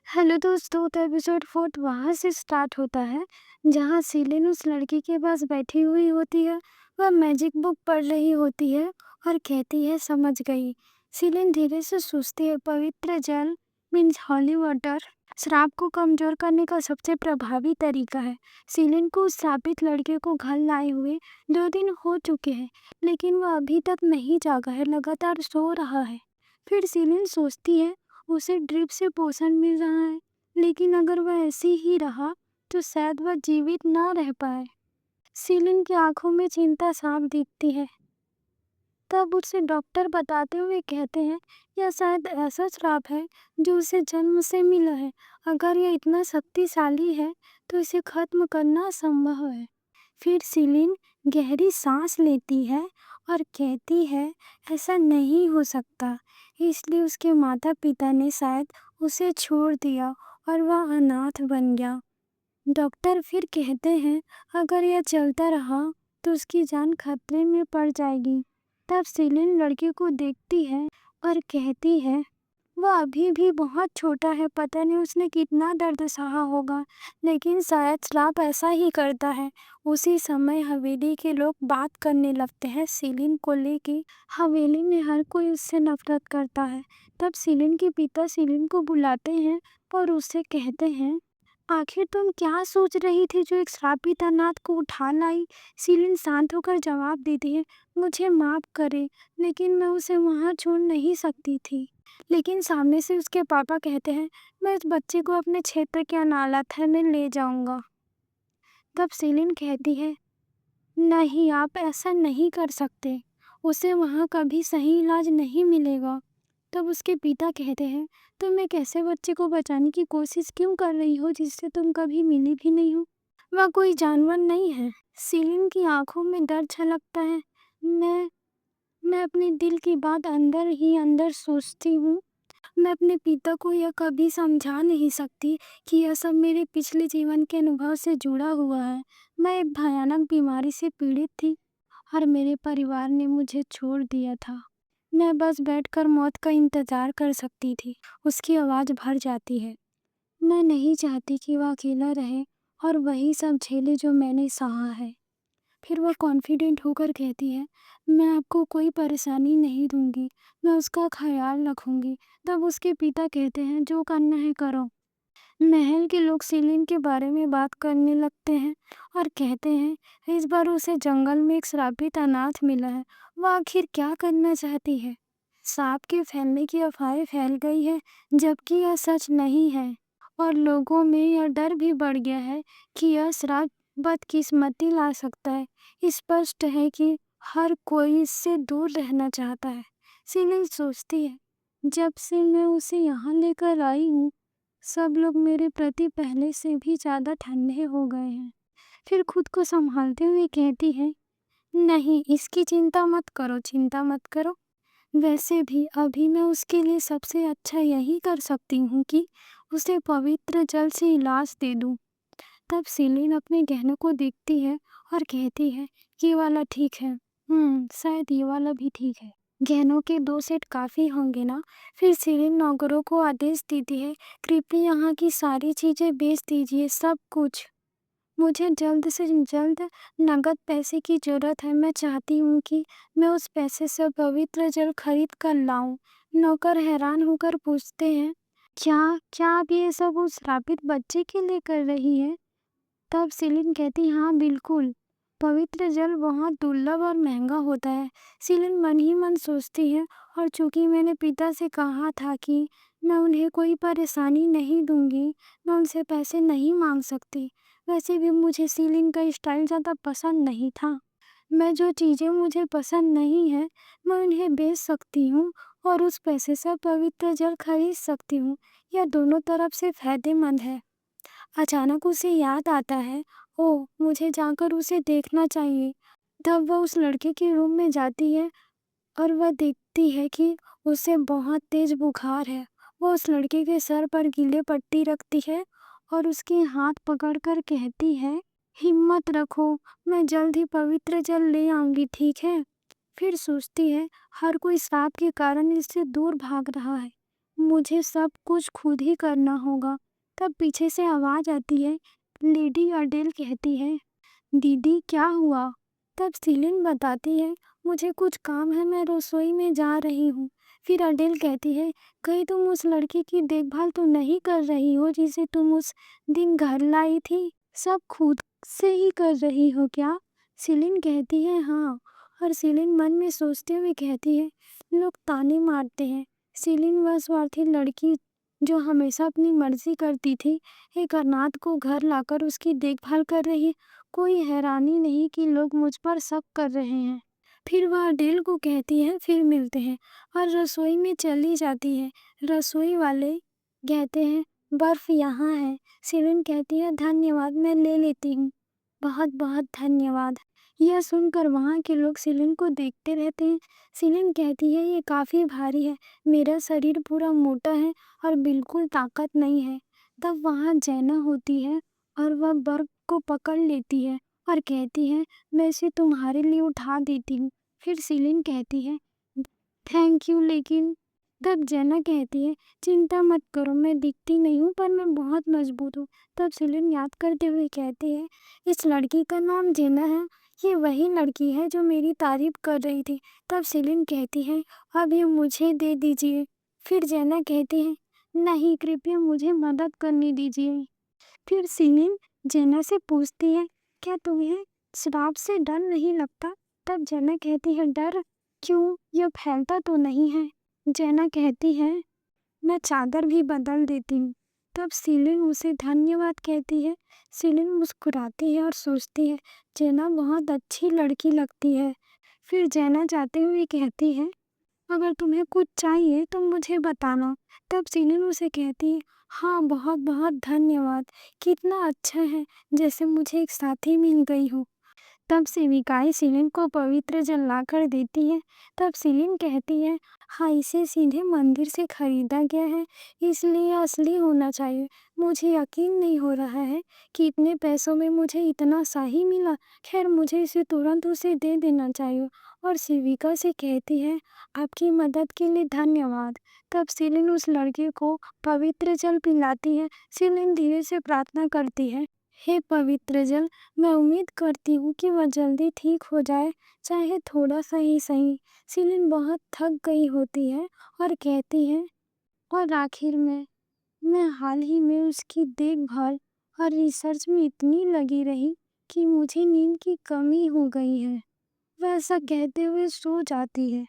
Hello दोस्तों, तो episode 4 वहाँ से स्टार्ट होता है जहाँ सीलिन उस लड़की के पास बैठी हुई होती है। वह मैजिक बुक पढ़ रही होती है और कहती है समझ गई। सीलिन धीरे से सोचती है पवित्र जल मीन्स हॉली वाटर श्राप को कमजोर करने का सबसे प्रभावी तरीका है। सीलिन को उस श्रापित लड़के को घर लाए हुए 2 दिन हो चुके हैं, लेकिन वह अभी तक नहीं जागा है, लगातार सो रहा है। फिर सीलिन सोचती है उसे ड्रिप से पोषण मिल रहा है, लेकिन अगर वह ऐसे ही रहा तो शायद वह जीवित ना रह पाए। सीलिन की आंखों में चिंता साफ दिखती है। तब उसे डॉक्टर बताते हुए कहते हैं यह शायद ऐसा श्राप है जो उसे जन्म से मिला है। अगर यह इतना शक्तिशाली है तो इसे खत्म करना असंभव है। फिर सीलिन गहरी सांस लेती है और कहती है ऐसा नहीं हो सकता, इसलिए उसके माता पिता ने शायद उसे छोड़ दिया और वह अनाथ बन गया। डॉक्टर फिर कहते हैं अगर यह चलता रहा तो उसकी जान खतरे में पड़ जाएगी। तब सीलिन लड़के को देखती है और कहती है वह अभी भी बहुत छोटा है, पता नहीं उसने कितना दर्द सहा होगा, लेकिन शायद श्राप ऐसा ही करता है। उसी समय हवेली के लोग बात करने लगते हैं सीलिन को लेके। हवेली में हर कोई उससे नफरत करता है। तब सीलिन के पिता सीलिन को बुलाते हैं और उससे कहते हैं आखिर तुम क्या सोच रही थी जो एक श्रापित अनाथ को उठा लाई। सीलिन शांत होकर जवाब देती है मुझे माफ करे, लेकिन मैं उसे वहाँ छोड़ नहीं सकती थी। लेकिन सामने से उसके पापा कहते हैं मैं इस बच्चे को अपने क्षेत्र के अनाथालय में ले जाऊंगा। तब सीलिन कहती है नहीं, आप ऐसा नहीं कर सकते, उसे वहाँ कभी सही इलाज नहीं मिलेगा। तब उसके पिता कहते हैं तुम एक ऐसे बच्चे को बचाने की कोशिश क्यों कर रही हो जिससे तुम कभी मिली भी नहीं हो। वह कोई जानवर नहीं है। सीलिन की आंखों में डर छलकता है। मैं अपने दिल की बात अंदर ही अंदर सोचती हूँ। मैं अपने पिता को यह कभी समझा नहीं सकती कि यह सब मेरे पिछले जीवन के अनुभव से जुड़ा हुआ है। मैं एक भयानक बीमारी से पीड़ित थी और मेरे परिवार ने मुझे छोड़ दिया था। मैं बस बैठकर मौत का इंतजार कर सकती थी। उसकी आवाज़ भर जाती है। मैं नहीं चाहती कि वह अकेला रहे और वही सब झेले जो मैंने सहा है। फिर वह कॉन्फिडेंट होकर कहती है मैं आपको कोई परेशानी नहीं दूंगी, मैं उसका ख्याल रखूंगी। तब उसके पिता कहते हैं जो करना है करो। महल के लोग सीलिन के बारे में बात करने लगते हैं और कहते हैं इस बार उसे जंगल में एक श्रापित अनाथ मिला है। वह आखिर क्या करना चाहती है। सांप के फैलने की अफवाहें फैल गई है, जबकि यह सच नहीं है। और लोगों में यह डर भी बढ़ गया है कि यह श्राप बदकिस्मती ला सकता है। स्पष्ट है कि हर कोई इससे दूर रहना चाहता है। सीलिन सोचती है जब से मैं उसे यहाँ लेकर आई हूँ सब लोग मेरे प्रति पहले से भी ज्यादा ठंडे हो गए हैं। फिर खुद को संभालते हुए कहती है नहीं, इसकी चिंता मत करो, चिंता मत करो। वैसे भी अभी मैं उसके लिए सबसे अच्छा यही कर सकती हूँ कि उसे पवित्र जल से इलाज दे दूँ। तब सीलिन अपने गहनों को देखती है और कहती है ये वाला ठीक है। शायद ये वाला भी ठीक है। गहनों के 2 सेट काफी होंगे ना। फिर सीलिन नौकरों को आदेश देती है कृपया यहाँ की सारी चीजें बेच दीजिए, सब कुछ। मुझे जल्द से जल्द नगद पैसे की जरूरत है। मैं चाहती हूँ कि मैं उस पैसे से पवित्र जल खरीद कर लाऊं। नौकर हैरान होकर पूछते हैं क्या क्या आप ये सब उस श्रापित बच्चे के लिए कर रही है। तब सीलिन कहती हाँ बिल्कुल, पवित्र जल बहुत दुर्लभ और महंगा होता है। सीलिन मन ही मन सोचती है और चूंकि मैंने पिता से कहा था कि मैं उन्हें कोई परेशानी नहीं दूंगी, मैं उनसे पैसे नहीं मांग सकती। वैसे भी मुझे सीलिन का स्टाइल ज़्यादा पसंद नहीं था। मैं जो चीज़ें मुझे पसंद नहीं है मैं उन्हें बेच सकती हूँ और उस पैसे से पवित्र जल खरीद सकती हूँ। यह दोनों तरफ से फायदेमंद है। अचानक उसे याद आता है ओह मुझे जाकर उसे देखना चाहिए। तब वह उस लड़के के रूम में जाती है और वह देखती है कि उसे बहुत तेज बुखार है। वो उस लड़के के सर पर गीले पट्टी रखती है और उसके हाथ पकड़कर कहती है हिम्मत रखो, मैं जल्द ही पवित्र जल ले आऊंगी, ठीक है। फिर सोचती है हर कोई श्राप के कारण इससे दूर भाग रहा है। मुझे सब कुछ खुद ही करना होगा। तब पीछे से आवाज आती है। लेडी अडेल कहती है, दीदी क्या हुआ? तब सीलिन बताती है, मुझे कुछ काम है, मैं रसोई में जा रही हूँ। फिर अडेल कहती है, कहीं तुम उस लड़की की देखभाल तो नहीं कर रही हो जिसे तुम उस दिन घर लाई थी? सब खुद से ही कर रही हो क्या? सीलिन कहती है, हाँ। और सीलिन मन में सोचते हुए कहती है, लोग ताने मारते हैं। सीलिन वह स्वार्थी लड़की जो हमेशा अपनी मर्जी करती थी, एक अनाथ को घर लाकर उसकी देखभाल कर रही है। कोई हैरानी नहीं कि लोग मुझ पर शक कर रहे हैं। फिर वह अडेल को कहती है, फिर मिलते हैं, और रसोई में चली जाती है। रसोई वाले कहते हैं, बर्फ यहाँ है। सीलिन कहती है, धन्यवाद, मैं ले लेती हूँ। बहुत बहुत धन्यवाद। यह सुनकर वहाँ के लोग सीलिन को देखते रहते हैं। सीलिन कहती है, ये काफ़ी भारी है, मेरा शरीर पूरा मोटा है और बिल्कुल ताकत नहीं है। तब वहाँ जैना होती है और वह बर्फ को पकड़ लेती है और कहती है, मैं इसे तुम्हारे लिए उठा देती हूँ। फिर सीलिन कहती है, थैंक यू, लेकिन तब जैना कहती है, चिंता मत करो, मैं दिखती नहीं हूँ पर मैं बहुत मजबूत हूँ। तब सीलिन याद करते हुए कहती है, इस लड़की का नाम जेना है, ये वही लड़की है जो मेरी तारीफ कर रही थी। तब सीलिन कहती है, अब ये मुझे दे दीजिए। फिर जेना कहती है, नहीं, कृपया मुझे मदद करने दीजिए। फिर सीलिन जेना से पूछती है, क्या तुम्हें श्राप से डर नहीं लगता? तब जेना कहती है, डर क्यों, यह फैलता तो नहीं है। जेना कहती है, मैं चादर भी बदल देती हूँ। तब सीलिन उसे धन्यवाद कहती है। सीलिन मुस्कुराती है और सोचती है, जेना बहुत अच्छी लड़की लगती है। फिर जेना जाते हुए कहती है, अगर तुम्हें कुछ चाहिए तो मुझे बताना। तब सीलिन उसे कहती है, हाँ, बहुत बहुत धन्यवाद, कितना अच्छा है, जैसे मुझे एक साथी मिल गई हो। तब सेविकाएं सीलिन को पवित्र जल लाकर देती है। तब सीलिन कहती है, हाँ, इसे सीधे मंदिर से खरीदा गया है, इसलिए असली होना चाहिए। मुझे यकीन नहीं हो रहा है कि इतने पैसों में मुझे इतना सही मिला। खैर, मुझे इसे तुरंत उसे दे देना चाहिए। और सेविका से कहती है, आपकी मदद के लिए धन्यवाद। तब सीलिन उस लड़के को पवित्र जल पिलाती है। सीलिन धीरे से प्रार्थना करती है, हे पवित्र जल, मैं उम्मीद करती हूँ कि वह जल्दी ठीक हो जाए, चाहे थोड़ा सा ही सही। सीलिन बहुत थक गई होती है और कहती है, और आखिर में मैं हाल ही में उसकी देखभाल और रिसर्च में इतनी लगी रही कि मुझे नींद की कमी हो गई है। वह ऐसा कहते हुए सो जाती है।